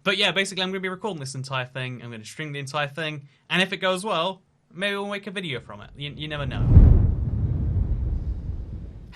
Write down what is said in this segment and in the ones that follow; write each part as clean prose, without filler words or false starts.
But yeah, basically I'm going to be recording this entire thing, I'm going to stream the entire thing, and if it goes well, maybe we'll make a video from it. You never know.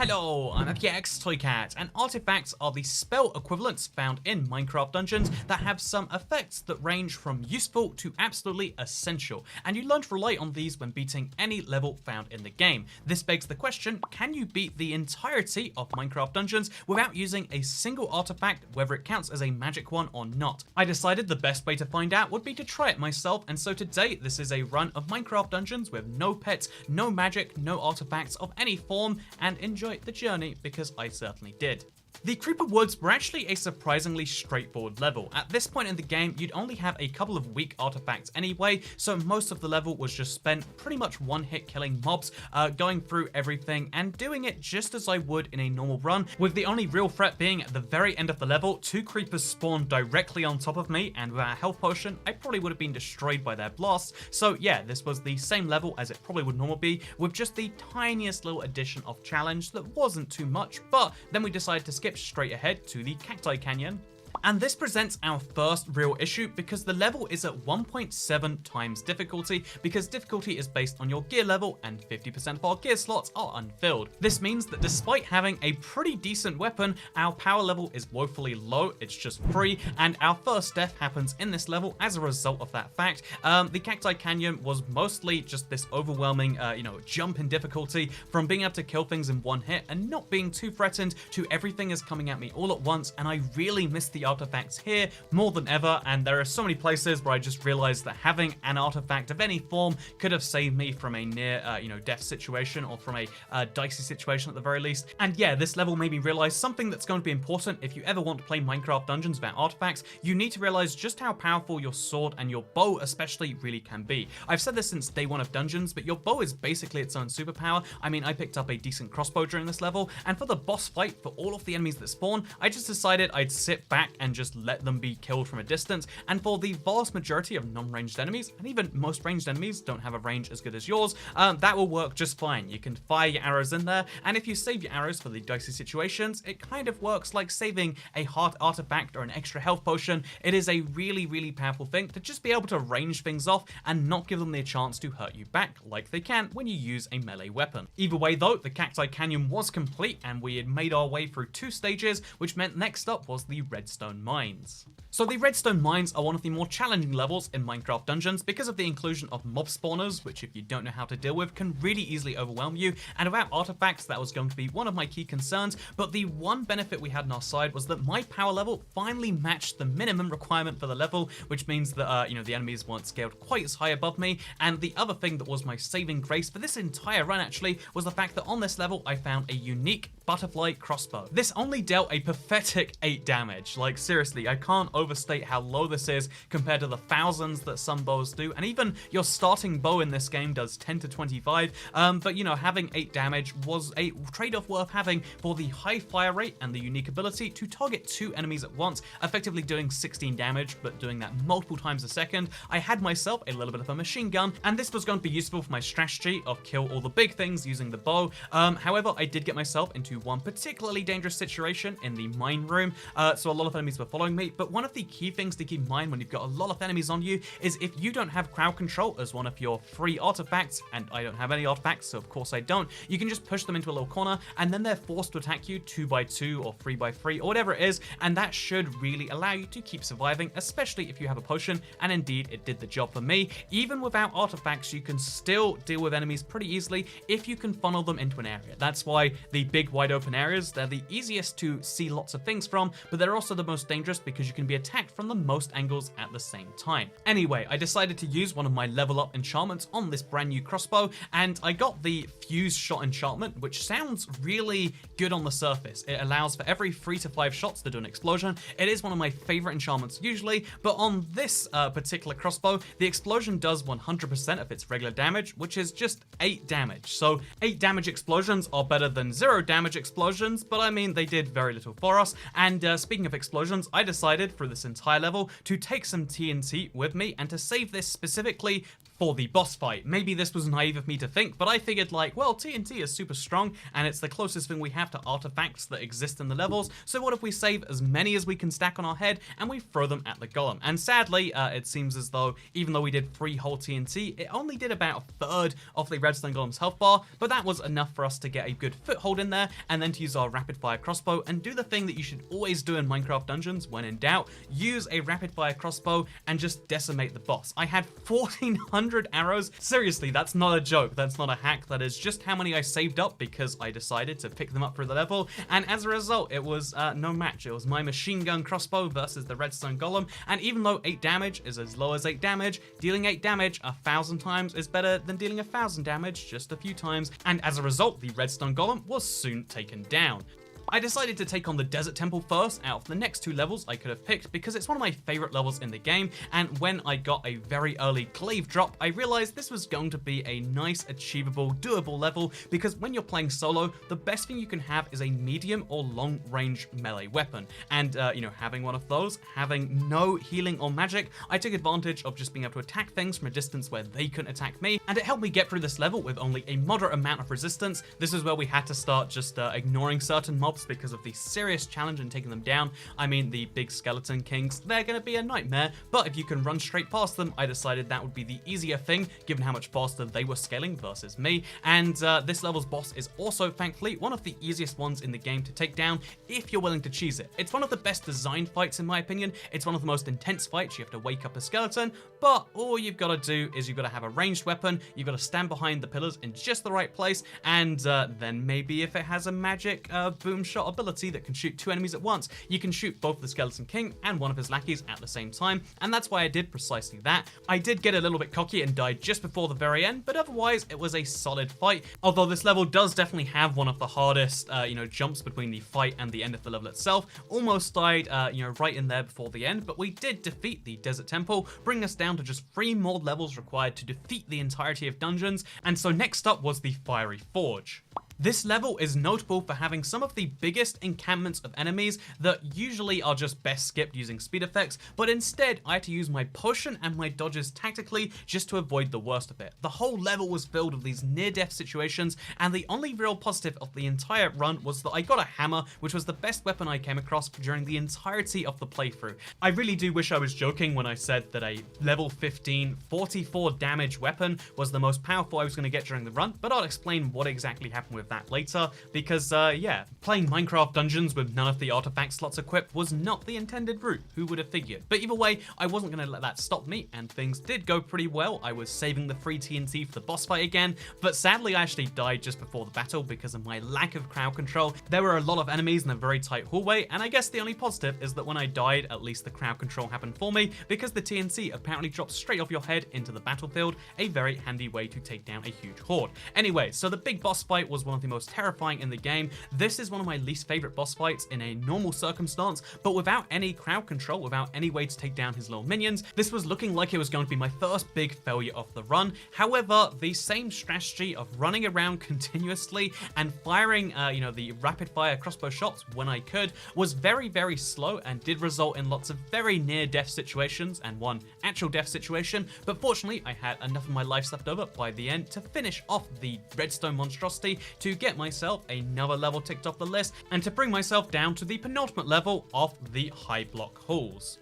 Hello, I'm FX Toycat, and artifacts are the spell equivalents found in Minecraft dungeons that have some effects that range from useful to absolutely essential, and you learn to rely on these when beating any level found in the game. This begs the question, can you beat the entirety of Minecraft dungeons without using a single artifact, whether it counts as a magic one or not? I decided the best way to find out would be to try it myself, and so today this is a run of Minecraft dungeons with no pets, no magic, no artifacts of any form, and enjoy the journey because I certainly did. The Creeper Woods were actually a surprisingly straightforward level. At this point in the game, you'd only have a couple of weak artifacts anyway, so most of the level was just spent pretty much one-hit killing mobs, going through everything and doing it just as I would in a normal run, with the only real threat being at the very end of the level, two creepers spawned directly on top of me, and without a health potion, I probably would have been destroyed by their blasts. So yeah, this was the same level as it probably would normally be, with just the tiniest little addition of challenge that wasn't too much, but then we decided to skip straight ahead to the Cacti Canyon. And this presents our first real issue because the level is at 1.7 times difficulty, because difficulty is based on your gear level and 50% of our gear slots are unfilled. This means that despite having a pretty decent weapon, our power level is woefully low, it's just 3, and our first death happens in this level as a result of that fact. The Cacti Canyon was mostly just this overwhelming, jump in difficulty from being able to kill things in one hit and not being too threatened to everything is coming at me all at once, and I really missed the artifacts here more than ever, and there are so many places where I just realized that having an artifact of any form could have saved me from a near death situation, or from a dicey situation at the very least. And yeah, this level made me realize something that's going to be important if you ever want to play Minecraft dungeons without artifacts. You need to realize just how powerful your sword and your bow especially really can be. I've said this since day one of dungeons, but your bow is basically its own superpower. I mean, I picked up a decent crossbow during this level, and for the boss fight, for all of the enemies that spawn, I just decided I'd sit back and just let them be killed from a distance. And for the vast majority of non-ranged enemies, and even most ranged enemies don't have a range as good as yours, that will work just fine. You can fire your arrows in there, and if you save your arrows for the dicey situations, it kind of works like saving a heart artifact or an extra health potion. It is a really, really powerful thing to just be able to range things off and not give them the chance to hurt you back like they can when you use a melee weapon. Either way though, the Cacti Canyon was complete, and we had made our way through 2 stages, which meant next up was the Redstone Mines. So the Redstone Mines are one of the more challenging levels in Minecraft dungeons because of the inclusion of mob spawners, which if you don't know how to deal with can really easily overwhelm you, and without artifacts that was going to be one of my key concerns. But the one benefit we had on our side was that my power level finally matched the minimum requirement for the level, which means that the enemies weren't scaled quite as high above me. And the other thing that was my saving grace for this entire run actually was the fact that on this level I found a unique butterfly crossbow. This only dealt a pathetic 8 damage. Like seriously, I can't overstate how low this is compared to the thousands that some bows do, and even your starting bow in this game does 10 to 25, but having 8 damage was a trade-off worth having for the high fire rate and the unique ability to target 2 enemies at once, effectively doing 16 damage, but doing that multiple times a second. I had myself a little bit of a machine gun, and this was going to be useful for my strategy of kill all the big things using the bow. However, I did get myself into one particularly dangerous situation in the mine room, so a lot of enemies were following me, but one of the key things to keep in mind when you've got a lot of enemies on you is if you don't have crowd control as one of your free artifacts, and I don't have any artifacts, so of course I don't, you can just push them into a little corner, and then they're forced to attack you 2x2 or 3x3 or whatever it is, and that should really allow you to keep surviving, especially if you have a potion, and indeed it did the job for me. Even without artifacts, you can still deal with enemies pretty easily if you can funnel them into an area. That's why the big wide open areas, they're the easiest to see lots of things from, but they're also the most dangerous because you can be attacked from the most angles at the same time. Anyway, I decided to use one of my level up enchantments on this brand new crossbow, and I got the fuse shot enchantment, which sounds really good on the surface. It allows for every 3 to 5 shots to do an explosion. It is one of my favorite enchantments usually, but on this particular crossbow, the explosion does 100% of its regular damage, which is just 8 damage. So 8 damage explosions are better than 0 damage explosions, but I mean, they did very little for us. And speaking of explosions, I decided for through this entire level to take some TNT with me and to save this specifically for the boss fight. Maybe this was naive of me to think, but I figured like, well, TNT is super strong and it's the closest thing we have to artifacts that exist in the levels, so what if we save as many as we can stack on our head and we throw them at the golem? And sadly, it seems as though even though we did 3 whole TNT, it only did about a third of the redstone golem's health bar, but that was enough for us to get a good foothold in there and then to use our rapid fire crossbow and do the thing that you should always do in Minecraft dungeons when in doubt: use a rapid fire crossbow and just decimate the boss. I had 1400 arrows. Seriously, that's not a joke. That's not a hack. That is just how many I saved up because I decided to pick them up through the level. And as a result, it was no match. It was my machine gun crossbow versus the redstone golem. And even though 8 damage is as low as 8 damage, dealing 8 damage 1,000 times is better than dealing 1,000 damage just a few times. And as a result, the redstone golem was soon taken down. I decided to take on the Desert Temple first out of the next 2 levels I could have picked because it's one of my favorite levels in the game, and when I got a very early glaive drop, I realized this was going to be a nice, achievable, doable level because when you're playing solo, the best thing you can have is a medium or long range melee weapon. And, you know, having one of those, having no healing or magic, I took advantage of just being able to attack things from a distance where they couldn't attack me, and it helped me get through this level with only a moderate amount of resistance. This is where we had to start just ignoring certain mobs because of the serious challenge in taking them down. I mean, the big skeleton kings, they're going to be a nightmare, but if you can run straight past them, I decided that would be the easier thing given how much faster they were scaling versus me. And this level's boss is also, thankfully, one of the easiest ones in the game to take down if you're willing to cheese it. It's one of the best designed fights in my opinion. It's one of the most intense fights. You have to wake up a skeleton, but all you've got to do is you've got to have a ranged weapon, you've got to stand behind the pillars in just the right place, and then maybe if it has a magic boom shot ability that can shoot 2 enemies at once, you can shoot both the Skeleton King and one of his lackeys at the same time, and that's why I did precisely that. I did get a little bit cocky and died just before the very end, but otherwise it was a solid fight, although this level does definitely have one of the hardest, you know, jumps between the fight and the end of the level itself. Almost died, you know, right in there before the end, but we did defeat the Desert Temple, bringing us down to just 3 more levels required to defeat the entirety of dungeons, and so next up was the Fiery Forge. This level is notable for having some of the biggest encampments of enemies that usually are just best skipped using speed effects, but instead I had to use my potion and my dodges tactically just to avoid the worst of it. The whole level was filled with these near-death situations, and the only real positive of the entire run was that I got a hammer, which was the best weapon I came across during the entirety of the playthrough. I really do wish I was joking when I said that a level 15, 44 damage weapon was the most powerful I was going to get during the run, but I'll explain what exactly happened with that later, because yeah, playing Minecraft dungeons with none of the artifact slots equipped was not the intended route. Who would have figured? But either way, I wasn't going to let that stop me, and things did go pretty well. I was saving the free TNT for the boss fight again, but sadly I actually died just before the battle because of my lack of crowd control. There were a lot of enemies in a very tight hallway, and I guess the only positive is that when I died, at least the crowd control happened for me, because the TNT apparently drops straight off your head into the battlefield, a very handy way to take down a huge horde. Anyway, so the big boss fight was one of the most terrifying in the game. This is one of my least favorite boss fights in a normal circumstance, but without any crowd control, without any way to take down his little minions, this was looking like it was going to be my first big failure of the run. However, the same strategy of running around continuously and firing, you know, the rapid fire crossbow shots when I could was very, very slow and did result in lots of very near death situations and one actual death situation, but fortunately I had enough of my life left over by the end to finish off the redstone monstrosity, to get myself another level ticked off the list, and to bring myself down to the penultimate level of the Highblock Halls.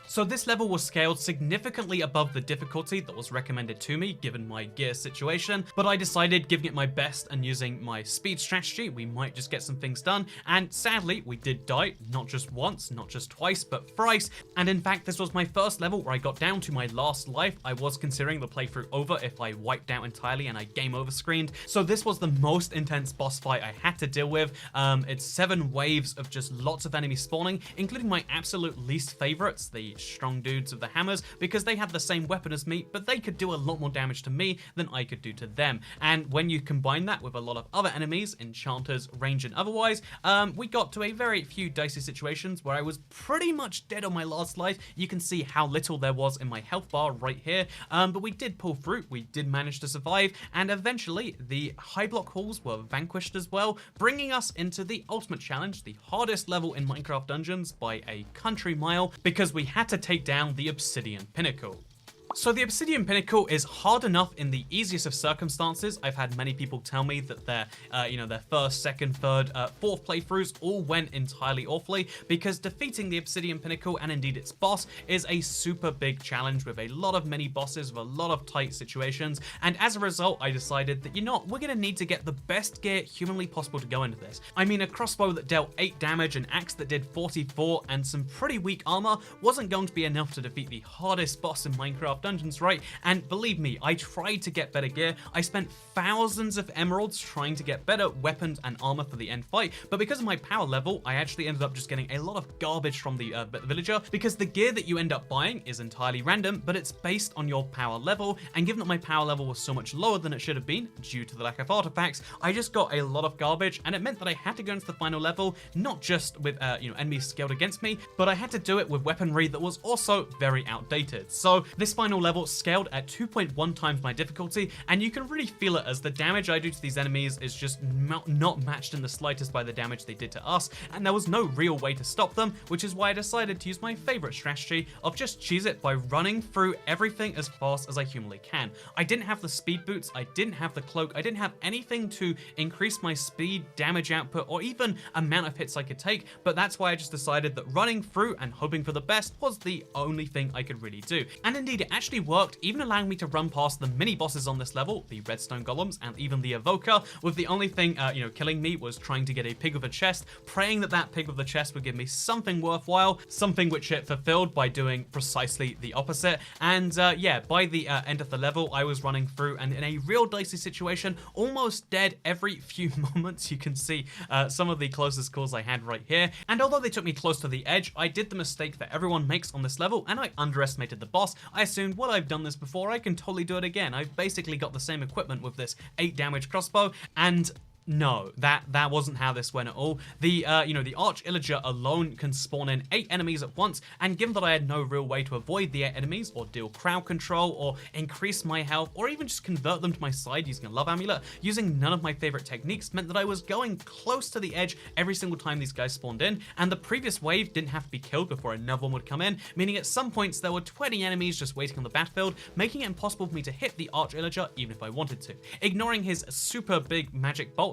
So this level was scaled significantly above the difficulty that was recommended to me given my gear situation, but I decided, giving it my best and using my speed strategy, we might just get some things done, and sadly we did die, not just once, not just twice, but thrice, and in fact this was my first level where I got down to my last life. I was considering the playthrough over if I wiped out entirely and I game over screened, so this was the most intense boss fight I had to deal with. It's 7 waves of just lots of enemies spawning, including my absolute least favorites, the strong dudes with the hammers because they had the same weapon as me, but they could do a lot more damage to me than I could do to them. And when you combine that with a lot of other enemies, enchanters, range and otherwise, we got to a very few dicey situations where I was pretty much dead on my last life. You can see how little there was in my health bar right here, but we did pull through, we did manage to survive, and eventually the Highblock Halls were vanquished as well, bringing us into the ultimate challenge, the hardest level in Minecraft Dungeons by a country mile, because we had to take down the Obsidian Pinnacle. So the Obsidian Pinnacle is hard enough in the easiest of circumstances. I've had many people tell me that their first, second, third, fourth playthroughs all went entirely awfully because defeating the Obsidian Pinnacle and indeed its boss is a super big challenge with a lot of mini bosses, with a lot of tight situations. And as a result, I decided that, we're gonna need to get the best gear humanly possible to go into this. I mean, a crossbow that dealt 8 damage, an axe that did 44, and some pretty weak armor wasn't going to be enough to defeat the hardest boss in Minecraft Dungeons, right? And believe me, I tried to get better gear. I spent thousands of emeralds trying to get better weapons and armor for the end fight, but because of my power level, I actually ended up just getting a lot of garbage from the villager, because the gear that you end up buying is entirely random, but it's based on your power level, and given that my power level was so much lower than it should have been due to the lack of artifacts, I just got a lot of garbage, and it meant that I had to go into the final level, not just with enemies scaled against me, but I had to do it with weaponry that was also very outdated. So this final level scaled at 2.1 times my difficulty, and you can really feel it as the damage I do to these enemies is just not matched in the slightest by the damage they did to us, and there was no real way to stop them, which is why I decided to use my favorite strategy of just cheese it by running through everything as fast as I humanly can. I didn't have the speed boots, I didn't have the cloak, I didn't have anything to increase my speed, damage output, or even amount of hits I could take, but that's why I just decided that running through and hoping for the best was the only thing I could really do. And indeed, it actually worked, even allowing me to run past the mini bosses on this level, the redstone golems and even the evoker, with the only thing killing me was trying to get a pig with a chest, praying that that pig with the chest would give me something worthwhile, something which it fulfilled by doing precisely the opposite. And by the end of the level, I was running through and in a real dicey situation, almost dead every few moments. You can see some of the closest calls I had right here, and although they took me close to the edge, I did the mistake that everyone makes on this level, and I underestimated the boss. I assumed, well, I've done this before, I can totally do it again. I've basically got the same equipment with this 8 damage crossbow, and no, that wasn't how this went at all. The Arch Illager alone can spawn in 8 enemies at once, and given that I had no real way to avoid the 8 enemies, or deal crowd control, or increase my health, or even just convert them to my side using a love amulet, using none of my favorite techniques meant that I was going close to the edge every single time these guys spawned in, and the previous wave didn't have to be killed before another one would come in, meaning at some points there were 20 enemies just waiting on the battlefield, making it impossible for me to hit the Arch Illager even if I wanted to. Ignoring his super big magic bolt,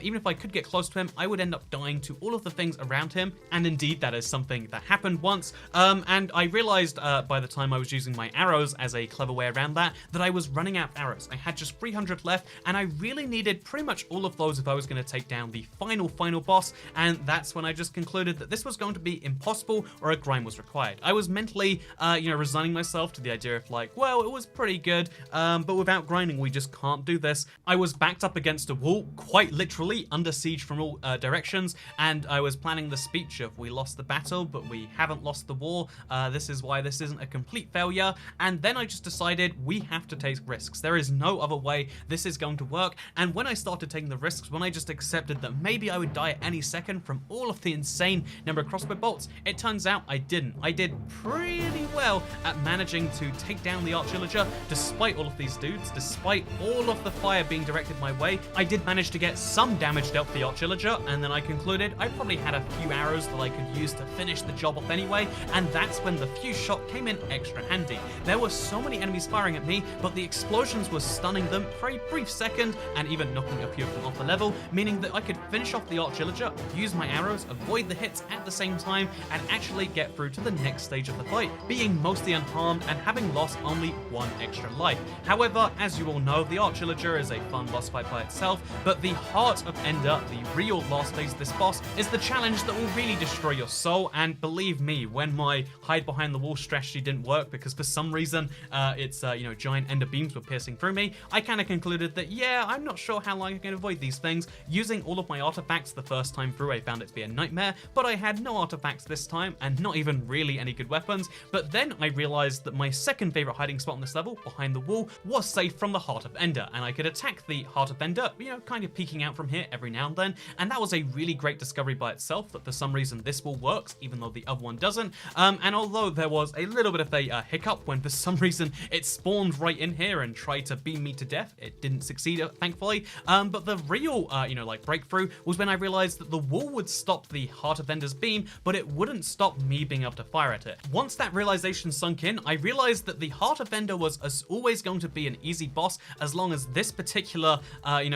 even if I could get close to him, I would end up dying to all of the things around him, and indeed that is something that happened once, and I realized by the time I was using my arrows as a clever way around that I was running out of arrows. I had just 300 left, and I really needed pretty much all of those if I was going to take down the final boss, and that's when I just concluded that this was going to be impossible or a grind was required. I was mentally, resigning myself to the idea of like, well, it was pretty good, but without grinding, we just can't do this. I was backed up against a wall, quite literally under siege from all directions, and I was planning the speech of we lost the battle, but we haven't lost the war. This is why this isn't a complete failure. And then I just decided we have to take risks. There is no other way this is going to work. And when I started taking the risks, when I just accepted that maybe I would die at any second from all of the insane number of crossbow bolts, it turns out I didn't. I did pretty well at managing to take down the Arch Illager despite all of these dudes, despite all of the fire being directed my way. I did manage to get some damage dealt to the Arch Illager, and then I concluded I probably had a few arrows that I could use to finish the job off anyway, and that's when the fuse shot came in extra handy. There were so many enemies firing at me, but the explosions were stunning them for a brief second, and even knocking a few of them off the level, meaning that I could finish off the Arch Illager, use my arrows, avoid the hits at the same time, and actually get through to the next stage of the fight, being mostly unharmed and having lost only 1 extra life. However, as you all know, the Arch Illager is a fun boss fight by itself, but the Heart of Ender, the real last phase of this boss, is the challenge that will really destroy your soul. And believe me, when my hide behind the wall strategy didn't work because for some reason its giant ender beams were piercing through me, I kind of concluded that yeah, I'm not sure how long I can avoid these things. Using all of my artifacts the first time through, I found it to be a nightmare, but I had no artifacts this time and not even really any good weapons. But then I realized that my second favorite hiding spot on this level, behind the wall, was safe from the Heart of Ender, and I could attack the Heart of Ender, kind of peeking out from here every now and then. And that was a really great discovery by itself, that for some reason this wall works even though the other one doesn't. And although there was a little bit of a hiccup when for some reason it spawned right in here and tried to beam me to death, it didn't succeed, thankfully. But the real breakthrough was when I realized that the wall would stop the Heart of Ender's beam, but it wouldn't stop me being able to fire at it. Once that realization sunk in, I realized that the Heart of Ender was always going to be an easy boss as long as this particular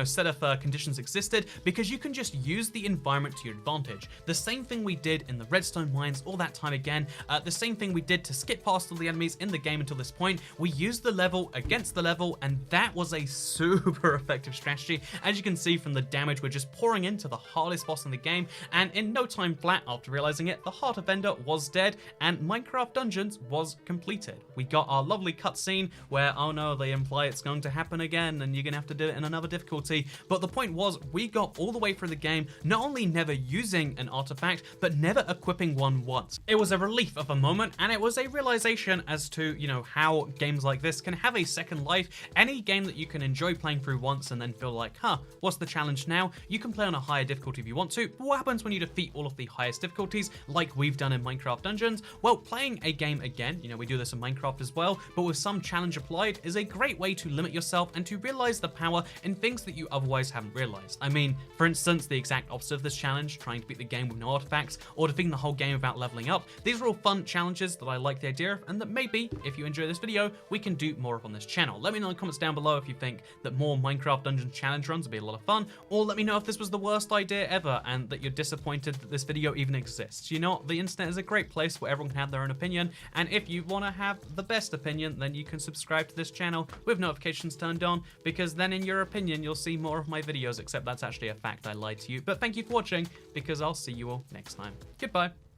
set of conditions existed, because you can just use the environment to your advantage. The same thing we did in the Redstone Mines all that time again, the same thing we did to skip past all the enemies in the game until this point. We used the level against the level, and that was a super effective strategy. As you can see from the damage we're just pouring into the hardest boss in the game, and in no time flat after realizing it, the Heart of Ender was dead and Minecraft Dungeons was completed. We got our lovely cutscene where, oh no, they imply it's going to happen again and you're gonna have to do it in another difficulty. But the point was, we got all the way through the game, not only never using an artifact, but never equipping one once. It was a relief of a moment, and it was a realization as to, how games like this can have a second life. Any game that you can enjoy playing through once and then feel like, what's the challenge now? You can play on a higher difficulty if you want to, but what happens when you defeat all of the highest difficulties, like we've done in Minecraft Dungeons? Well, playing a game again, we do this in Minecraft as well, but with some challenge applied, is a great way to limit yourself and to realize the power in things that you otherwise haven't realized. I mean, for instance, the exact opposite of this challenge, trying to beat the game with no artifacts, or defeating the whole game without leveling up. These are all fun challenges that I like the idea of, and that maybe, if you enjoy this video, we can do more of on this channel. Let me know in the comments down below if you think that more Minecraft Dungeons challenge runs would be a lot of fun, or let me know if this was the worst idea ever and that you're disappointed that this video even exists. The internet is a great place where everyone can have their own opinion, and if you want to have the best opinion, then you can subscribe to this channel with notifications turned on, because then in your opinion you'll see more of my videos, except that's actually a fact, I lied to you. But thank you for watching, because I'll see you all next time. Goodbye.